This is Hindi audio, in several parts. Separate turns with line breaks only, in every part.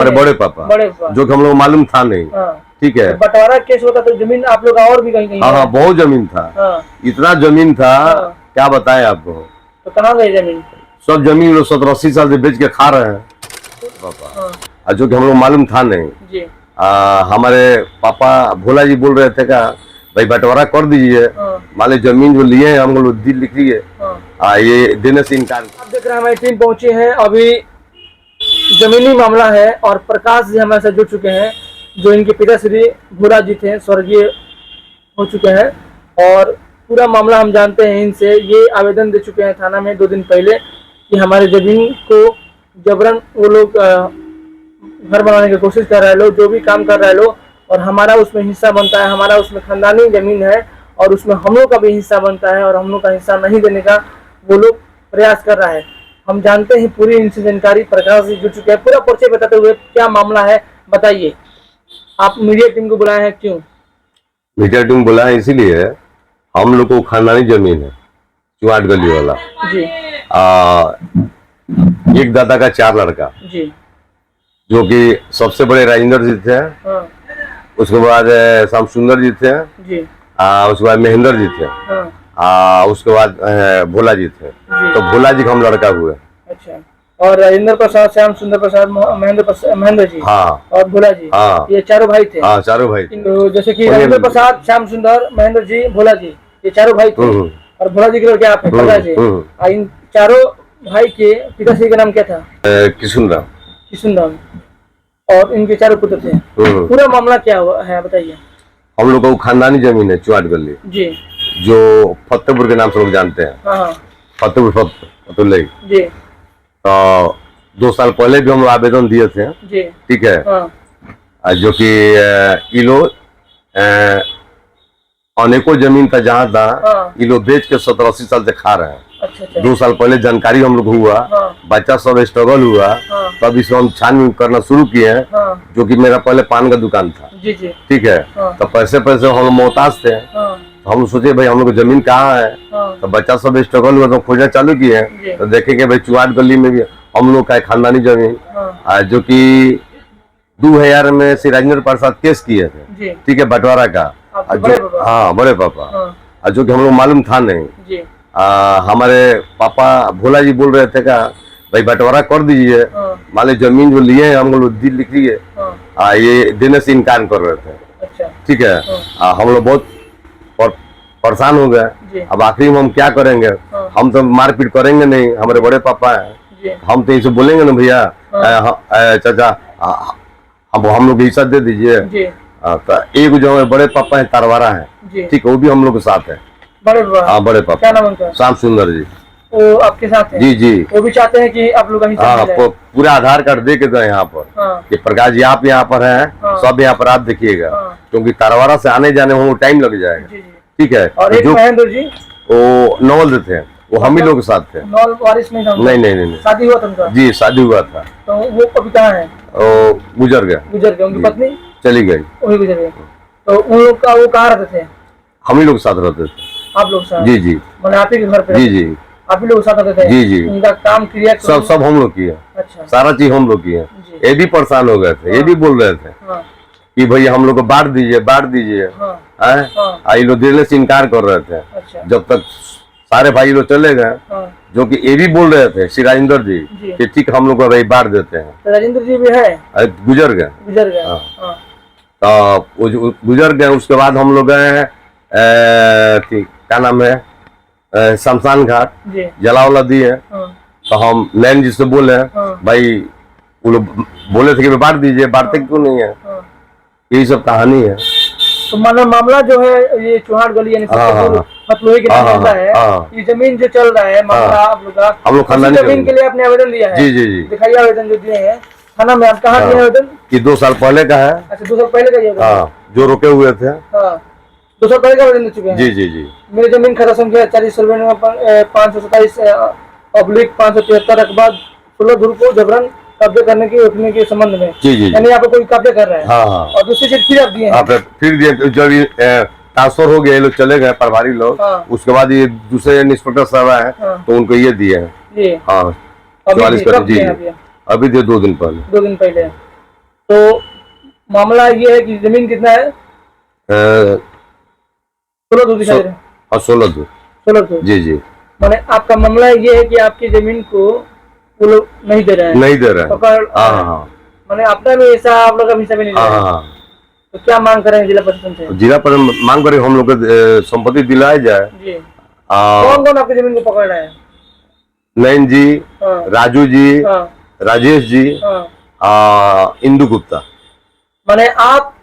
हमारे बड़े पापा जो कि हम लोग मालूम था नहीं। ठीक है,
बंटवारा केस होता तो जमीन आप लोग और भी कहीं
हाँ बहुत जमीन था। इतना जमीन था क्या बताएं आपको।
तो कहाँ गई जमीन?
सब जमीन लोग 70-80 साल से बेच के खा रहे हैं पापा, जो कि हम लोग मालूम था नहीं। हमारे पापा भोला जी बोल रहे थे का भाई बंटवारा कर दीजिए, मान लीजिए जमीन जो लिए हैं हम लोग दिल लिख लिए, ये देने से इनकार।
आप देख रहे हैं हमारी टीम पहुंची है, अभी जमीनी मामला है और प्रकाश जी हमारे साथ जुड़ चुके हैं जो इनके पिताश्री भोला जी थे, स्वर्गीय हो चुके हैं और पूरा मामला हम जानते हैं इनसे। ये आवेदन दे चुके हैं थाना में 2 दिन पहले कि हमारे जमीन को जबरन वो लोग घर बनाने की कोशिश कर रहे लोग, जो भी काम कर रहे लोग, और हमारा उसमें हिस्सा बनता है, हमारा उसमें खानदानी जमीन है और उसमें हम लोग का भी हिस्सा बनता है और हम लोग का हिस्सा नहीं देने का वो लोग प्रयास कर रहा है। हम जानते हैं पूरी इनसे जानकारी प्रकाश जी जुड़ चुके हैं। पूरा परिचय बताते हुए क्या मामला है बताइए। आप मीडिया टीम को बुलाए हैं, क्यों
मीडिया टीम बुलाया? इसीलिए हम लोग को खानदानी जमीन है चुआट गली वाला
जी।
एक दादा का 4 लड़का
जी,
जो कि सबसे बड़े राजेंद्र जी थे, उसके बाद श्याम सुंदर जी थे
जी,
उसके बाद महेंद्र जी थे, उसके बाद भोला जी थे। तो भोला जी का हम लड़का हुए।
अच्छा, और राजेंद्र प्रसाद, श्याम सुंदर प्रसाद, महेंद्र जी और भोला जी, ये चारों भाई थे।
चारों भाई।
तो जैसे कि राजेंद्र प्रसाद, श्याम सुंदर, महेंद्र जी, भोला जी, ये चारों भाई थे और भोला जी के लड़के आप हैं प्रकाश जी। इन चारों भाई के पिताश्री का नाम क्या था? किशुन राम। और इनके 4 पुत्र थे। पूरा मामला क्या हुआ है बताइए।
हम लोग को खानदानी जमीन है चुआट गली जी, जो फतेहपुर के नाम से लोग जानते हैं। फतेहपुर जी। तो 2 साल पहले भी हम आवेदन दिए थे जी। ठीक है, जो कि ये लोग अनेकों जमीन था जहाँ था ये लोग बेच के 70-80 साल से खा रहे हैं। अच्छा। 2 साल पहले जानकारी हम लोग हुआ, बच्चा सब स्ट्रगल हुआ, तब इसको हम छानबीन करना शुरू किए, जो कि मेरा पहले पान का दुकान था जी जी। ठीक है, तो पैसे हम लोग मोहताज थे, तो हम सोचे भाई हम लोग जमीन कहाँ है, तो बच्चा सब स्ट्रगल हुआ तो खोजना चालू किए, तो देखेंगे भाई चुआट गली में भी हम लोग का खानदानी जमीन, जो कि 2000 में श्री राजेंद्र प्रसाद केस किए थे। ठीक है, बंटवारा का। हाँ बड़े पापा, जो कि हम लोग मालूम था नहीं। हमारे पापा भोला जी बोल रहे थे का भाई बंटवारा कर दीजिए, मान लीजिए जमीन जो लिए हैं हम लोग दिल लिख लिए, ये देने से इनकार कर रहे थे। ठीक है, हम लोग बहुत परेशान हो गए। अब आखिरी में हम क्या करेंगे, हम तो मारपीट करेंगे नहीं, हमारे बड़े पापा हैं, हम तो इसे बोलेंगे ना भैया चाचा हम लोग हिस्सा दे दीजिए। तो एक जो बड़े पापा है तरवारा है, ठीक है, वो भी हम लोग के साथ है। बड़े पापा क्या नाम उनका? श्याम सुंदर जी। वो आपके साथ है? जी जी। वो भी चाहते हैं कि आप लोग आपको पूरा आधार कार्ड दे के गए यहाँ पर कि प्रकाश जी आप यहाँ पर हैं, सब यहाँ पर आप देखिएगा, क्योंकि तरवारा से आने जाने में टाइम लग जाएगा। ठीक है, और एक महेंद्र जी वो नवल थे, वो हम ही लोग के साथ थे। वारिस नहीं था? नहीं। शादी हुआ था उनका? जी शादी हुआ था। तो वो अभी कहाँ है? गुजर गए। उनकी पत्नी चली गई, वही गुजर गई। तो उन लोग का वो कहाँ रहते थे? हम ही लोग साथ रहते थे। आप लोग साथ? जी जी। मैंने आप ही के घर पे? जी जी। आप ही लोग साथ रहते थे? जी जी। उनका काम क्रिया सब हम लोग किए। अच्छा। सारा चीज हम लोग किए। ये भी परेशान हो गए थे, ये भी बोल रहे थे कि भैया हम लोग को बांट दीजिए। ये लोग देने से इनकार कर रहे थे। जब तक सारे भाई लोग चले गए, जो कि ये भी बोल रहे थे श्री राजेंद्र जी कि ठीक हम लोग को भाई बांट देते हैं। राजेंद्र जी भी है? गुजर गए। तो गुजर गए, उसके बाद हम लोग गए क्या नाम है शमशान घाट जलावला दिए। तो हम नैन जी से बोले भाई, वो लोग बोले थे कि बांट दीजिए, बांटते क्यों नहीं है, यही सब कहानी है। तो मामला जो है ये चुहाट गली यानी फतलोही के नाम है, ये जमीन जो चल रहा है मामला आप लोग का, हम लोग खानदानी जमीन के लिए आपने आवेदन दिया है? जी जी जी। दिखाइए आवेदन जो दिए हैं थाना में। आप कहाँ दिए आवेदन? कि 2 साल पहले का है। अच्छा, 2 साल पहले का जो रुके हुए थे। 2 साल पहले का आवेदन दे चुके हैं? जी जी जी। मेरी जमीन खाता संख्या 40/527/573 रकबा 16 धुर को जबरन कब्जे करने की रोकने के संबंध में। जी जी। यानी आपको कोई कब्जे कर रहा है? हाँ। और दूसरी चीज फिर आप दिए हैं? फिर दिए, जब ट्रांसफर हो गया, ये लोग चले गए प्रभारी लोग, उसके बाद ये दूसरे इंस्पेक्टर साहब आए तो उनको ये दिए हैं। हाँ 44 जी। अभी दिए 2 दिन पहले।
तो मामला ये है कि जमीन कितना है? 16 दूर दिखाई दे रहा है।
16 जी जी।
माने आपका मामला ये है कि आपकी जमीन को वो लोग नहीं दे रहे हैं,
नहीं दे रहे हैं।
पकड़।
हाँ।
माने अपना भी ऐसा आप लोग का हिस्सा भी नहीं दे रहे हैं।
हाँ।
तो क्या मांग करेंगे जिला प्रशासन से?
जिला पर मांग करें हम लोग को संपत्ति दिलाया जाए।
जी। कौन कौन आपकी जमीन को पकड़ रहा है?
नयन जी,
हाँ।
राजू जी,
हाँ।
राजेश जी,
हाँ।
इंदु गुप्ता।
माने आप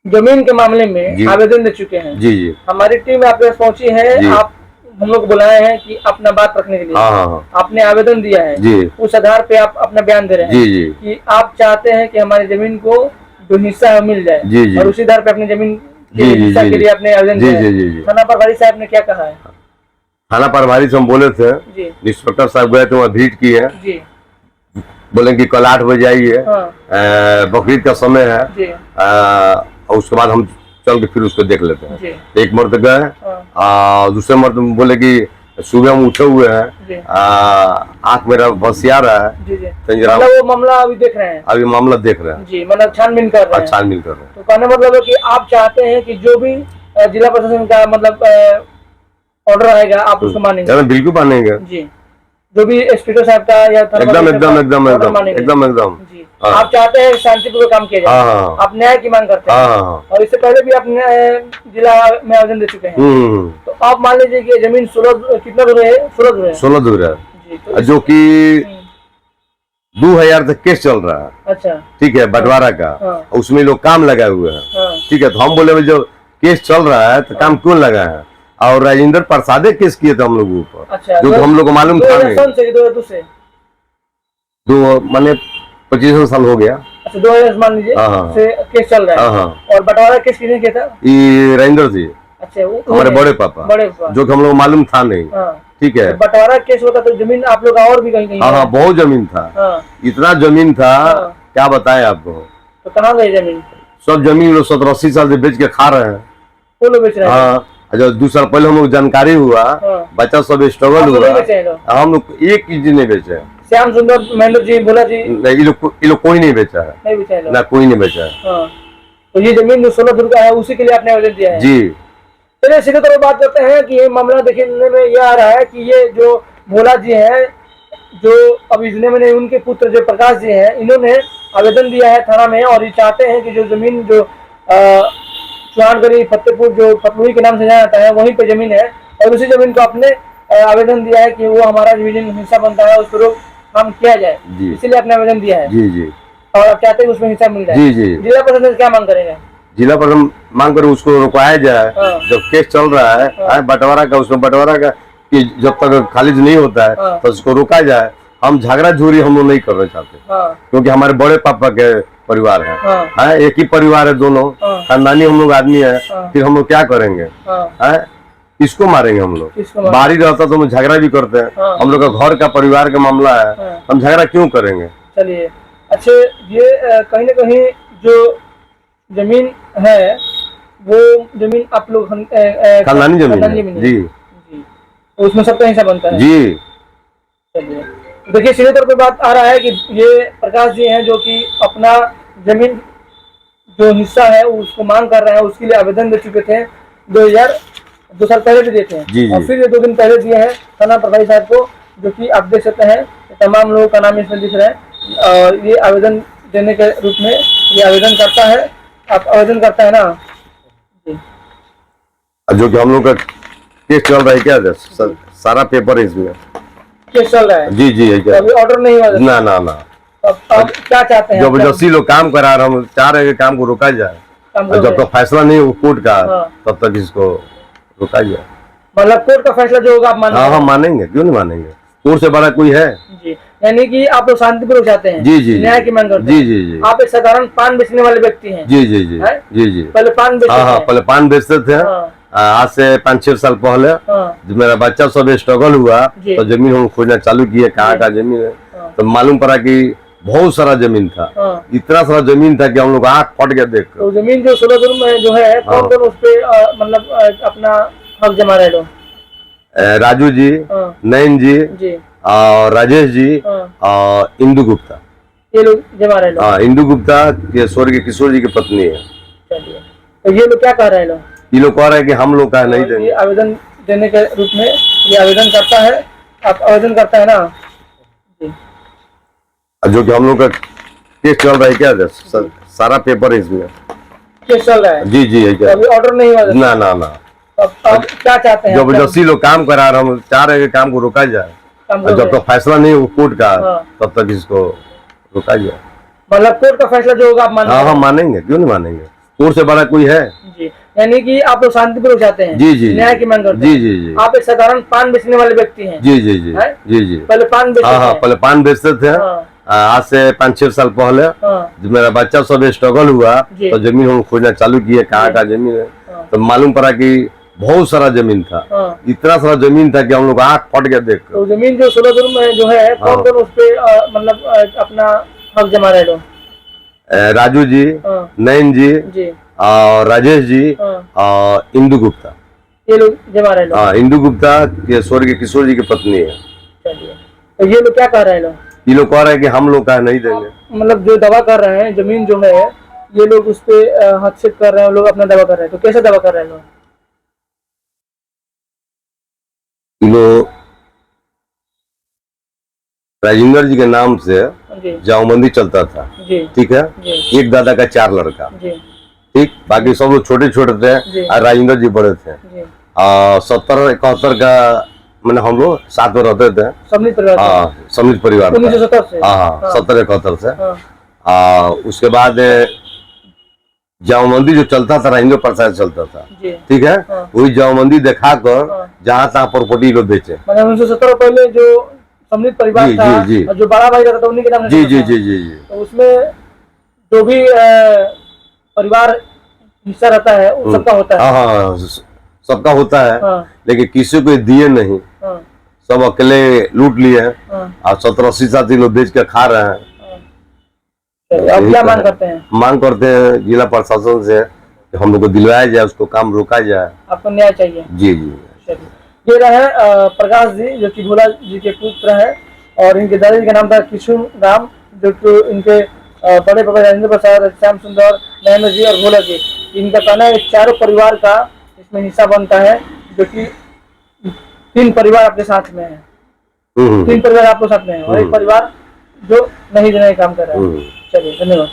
जमीन के मामले में आवेदन दे चुके हैं?
जी जी।
हमारी टीम आपके पास पहुंची है, आप हम लोग बुलाए हैं कि अपना बात रखने के लिए।
हाँ।
आपने आवेदन दिया है
जी।
उस आधार पे आप अपना बयान दे रहे हैं
जी जी
कि आप चाहते हैं कि हमारी जमीन को जो हिस्सा है मिल जाए।
जी जी।
और उसी आधार पे अपनी जमीन के हिस्सा के लिए आपने आवेदन दिया है। थाना प्रभारी साहब ने क्या कहा है?
थाना प्रभारी से हम बोले थे, इंस्पेक्टर साहब गए थे, वहाँ विजिट किए हैं
जी।
बोले कि कल 8 बजे आइए। बकरीद का समय है
जी।
और उसके बाद हम चल के फिर उसको देख लेते हैं।
जी।
एक मर्द गए, दूसरे मर्द बोले कि सुबह हम उठे हुए हैं, आंख मेरा बसिया रहा है।
जी जी। मतलब वो मामला अभी देख रहे हैं?
अभी मामला देख रहे हैं
जी, मतलब छानबीन कर रहे हैं।
छानबीन कर रहे हैं।
तो कहने मतलब है कि आप चाहते हैं कि जो भी जिला प्रशासन का मतलब ऑर्डर आएगा आप उसको मानेंगे?
बिल्कुल मानेंगे
जी। जो भी स्पीकर साहब का या
एकदम एकदम एकदम एकदम एकदम
जी। आप चाहते हैं शांतिपूर्वक काम किया जाए। आप न्याय की मांग करते हैं। और इससे पहले भी आप जिला में आवेदन दे चुके हैं। तो आप मान लीजिए कि जमीन 16 कितना दूर है? 16 दूर है
जी। तो जो कि 2000 तक केस चल रहा है।
अच्छा।
ठीक है, बंटवारा का। उसमें लोग काम लगाए हुए हैं। ठीक है, तो हम बोले जो केस चल रहा है तो काम क्यों लगा है? और राजेंद्र प्रसाद केस किए थे हम लोगों के ऊपर।
अच्छा।
जो हम लोग को मालूम था नहीं।
2
माने 25 साल हो गया।
अच्छा, 2000 मान लीजिए से केस चल रहा है। और बंटवारा केस किसने किया था?
ये राजेंद्र जी।
अच्छा,
हमारे बड़े पापा जो कि हम लोग मालूम था नहीं। ठीक है,
बंटवारा केस होता तो जमीन आप लोग और भी कहीं
हाँ बहुत जमीन था। इतना जमीन था क्या बताएं आपको।
तो कहाँ गई जमीन? सब
जमीन लोग 70-80 साल से बेच के खा रहे हैं।
वो लोग बेच रहे हैं? हाँ।
जब 2 साल पहले हम लोग जानकारी हुआ, बच्चा सब स्ट्रगल हुआ, हम लोग एक चीज नहीं बेचे।
श्याम सुंदर, महेंद्र जी, भोला जी,
नहीं, ये लोग कोई नहीं बेचा है।
नहीं बेचा है
ना, कोई नहीं बेचा है।
तो ये जमीन जो 16 दूर का है उसी के लिए आपने आवेदन दिया है?
जी।
चलिए सीधे तौर बात करते हैं कि ये मामला देखने में ये आ रहा है कि ये जो भोला जी हैं, जो अभी जिले में उनके पुत्र जो प्रकाश जी हैं, इन्होंने आवेदन दिया है थाना में और ये चाहते हैं कि जो जमीन जो चुहानगढ़ी फतेहपुर जो फतलुई के नाम से जाना जाता है वहीं पे जमीन है और उसी जमीन को आपने आवेदन दिया है कि वो हमारा डिवीजन हिस्सा बनता है, उसको काम किया जाए, इसीलिए आपने आवेदन दिया है।
जी जी।
और आप चाहते हैं उसमें हिस्सा मिल जाए।
जी जी।
जिला प्रशासन से क्या मांग करेंगे?
जिला प्रशासन मांग कर उसको रुकवाया जाए। जब केस चल रहा है बंटवारा का, उसमें बंटवारा का कि जब तक खारिज नहीं होता है तो उसको रोका जाए। हम झगड़ा झूरी हम लोग नहीं करना चाहते, क्योंकि हमारे बड़े पापा के परिवार है, एक ही परिवार है, दोनों खानदानी हम लोग आदमी है। फिर हम लोग क्या करेंगे? इसको मारेंगे हम लोग? बाहरी रहता तो हम झगड़ा भी करते हैं। हम लोग का घर का परिवार का मामला है, हम झगड़ा क्यों करेंगे?
चलिए, अच्छा, ये कहीं ना कहीं जो जमीन है वो जमीन आप लोग
खानदानी जमीन जी,
उसमें सबका हिस्सा बनता है
जी।
चलिए, देखिए सीधे तौर पे बात आ रहा है कि ये प्रकाश जी हैं जो कि अपना जमीन जो हिस्सा है उसको मांग कर रहे हैं, उसके लिए आवेदन दे चुके थे 2 साल पहले भी देते हैं और फिर ये 2 दिन पहले दिए हैं थाना प्रभारी साहब को, जो कि आप देख सकते हैं तमाम लोगों का नाम इसमें दिख रहा है और ये आवेदन देने के रूप में ये आवेदन करता है। आप आवेदन करता है ना जी,
जो कि हम लोग का केस चल रहा है क्या? सारा पेपर इसमें
केस चल रहा है।
जी जी।
अभी ऑर्डर नहीं हुआ?
ना ना ना।
अब क्या चाहते हैं?
जबरदस्ती लोग काम करा रहे, हम चाह रहे हैं काम को रोका जाए। जब तक फैसला नहीं हो कोर्ट का तब तक इसको रोका जाए।
मतलब कोर्ट का फैसला जो होगा आप मानेंगे?
हाँ मानेंगे, क्यों नहीं मानेंगे? कोर्ट से बड़ा कोई है
जी। यानी कि आप लोग शांतिपूर्वक चाहते हैं?
जी जी।
न्याय की मांग करते हैं?
जी जी जी।
आप एक साधारण पान बेचने वाले व्यक्ति हैं?
जी जी जी जी जी।
पहले पान बेचते थे?
हाँ, पहले पान बेचते थे। आज से 5-6 साल पहले जब मेरा बच्चा सब स्ट्रगल हुआ तो जमीन हम खोजना चालू किए, कहाँ का जमीन है, तो मालूम पड़ा कि बहुत सारा जमीन था। इतना सारा जमीन था कि हम लोग आँख फट गया देख कर।
तो जमीन जो 16 दूर में जो है कौन कौन उस पे मतलब अपना हक जमा रहे लोग?
राजू जी, नयन जी और राजेश जी और इंदु गुप्ता।
ये लोग जमा रहे लोग।
हाँ, इंदु गुप्ता के स्वर्गीय किशोर जी की पत्नी है।
चलिए, तो ये लोग क्या कह रहे हैं लोग?
ये लोग कह रहे हैं कि हम लोग का नहीं
ये
देंगे।
आवेदन देने के रूप में ये आवेदन करता है, आप आवेदन करता है ना जी।
जो कि हम लोग का केस चल रहा है क्या सारा पेपर है इसमें।
केस चल रहा है
जी जी है क्या?
अभी ऑर्डर नहीं हुआ?
ना ना ना,
अब क्या चाहते हैं?
जबरदस्ती लोग काम करा रहे, हम चाह रहे हैं कि काम को रोका जाए, और जब तक फैसला नहीं हो कोर्ट का तब तक इसको रोका जाए।
मतलब कोर्ट का फैसला जो होगा आप मानेंगे?
हाँ, हम मानेंगे, क्यों नहीं मानेंगे, कोर्ट से बड़ा कोई है
जी। यानी कि आप लोग शांतिपूर्वक चाहते हैं?
जी जी,
न्याय की मांग करते
हैं।
हैं?
जी जी जी।
आप एक साधारण पान बेचने वाले व्यक्ति हैं?
जी जी जी जी जी।
पहले पान बेचते
हाँ,
थे?
पहले पान बेचते थे। आज से 5-6 साल पहले जब मेरा बच्चा सब स्ट्रगल हुआ तो जमीन हम खोजना चालू किए, कहाँ का जमीन है, तो मालूम पड़ा कि बहुत सारा जमीन था। इतना सारा जमीन था कि हम लोग आँख फट गया देख।
तो जमीन जो 16 में जो है कौन कौन उस पे मतलब अपना हक जमा रहे लोग?
राजू जी, नयन जी और राजेश जी और इंदु गुप्ता,
ये लोग जमा रहे लोग।
हाँ, इंदु गुप्ता के स्वर्गीय किशोर जी की पत्नी है।
चलिए, तो ये लोग क्या कह रहे हैं लोग?
ये लोग कह रहे हैं कि हम लोग का नहीं देंगे। मतलब
जो दावा कर रहे हैं जमीन जो है ये लोग उस पे हस्तक्षेप कर रहे हैं, लोग अपना दावा कर रहे हैं, तो कैसे दावा कर रहे हैं लोग?
लोग राजेंद्र जी के नाम से जाओबंदी चलता था, ठीक है, एक दादा का 4 लड़का, ठीक, बाकी सब लोग छोटे छोटे थे और राजेंद्र जी बड़े थे। 70-71 का मैंने हम लोग साथ में रहते थे, सम्मिलित परिवार। हाँ, सम्मिलित परिवार
1970 से।
हाँ, 70-71 से। उसके बाद जाओबंदी जो चलता था राजेंद्र प्रसाद चलता था, ठीक है, वही जाओबंदी दिखा कर जहाँ तहाँ प्रॉपर्टी लोग बेचे।
मतलब 1970 पहले जो सम्मिलित परिवार था, और जो बड़ा भाई रहता था उन्हीं के नाम।
जी जी जी जी।
तो उसमें जो भी परिवार हिस्सा रहता है वो सबका होता है।
हाँ, सबका होता है, लेकिन किसी को दिए नहीं, सब अकेले लूट लिए और 70-80 साल लोग बेच के खा रहे हैं।
अब क्या मांग करते हैं?
मांग करते हैं जिला प्रशासन से कि हम लोग को दिलवाया जाए, उसको काम रोका जाए।
आपको न्याय चाहिए? जी
जी।
ये रहे प्रकाश जी जो कि भोला जी के पुत्र हैं, और इनके दादाजी का नाम था किशोर राम, जो कि इनके बड़े पापा राजेंद्र प्रसाद, श्याम सुंदर, नयन जी और भोला जी, इनका कहना है चारों परिवार का इसमें हिस्सा बनता है, जो कि 3 परिवार आपके साथ में है। 3 परिवार आपके साथ में है और एक परिवार जो नहीं देने का काम कर रहा है। चलिए, धन्यवाद।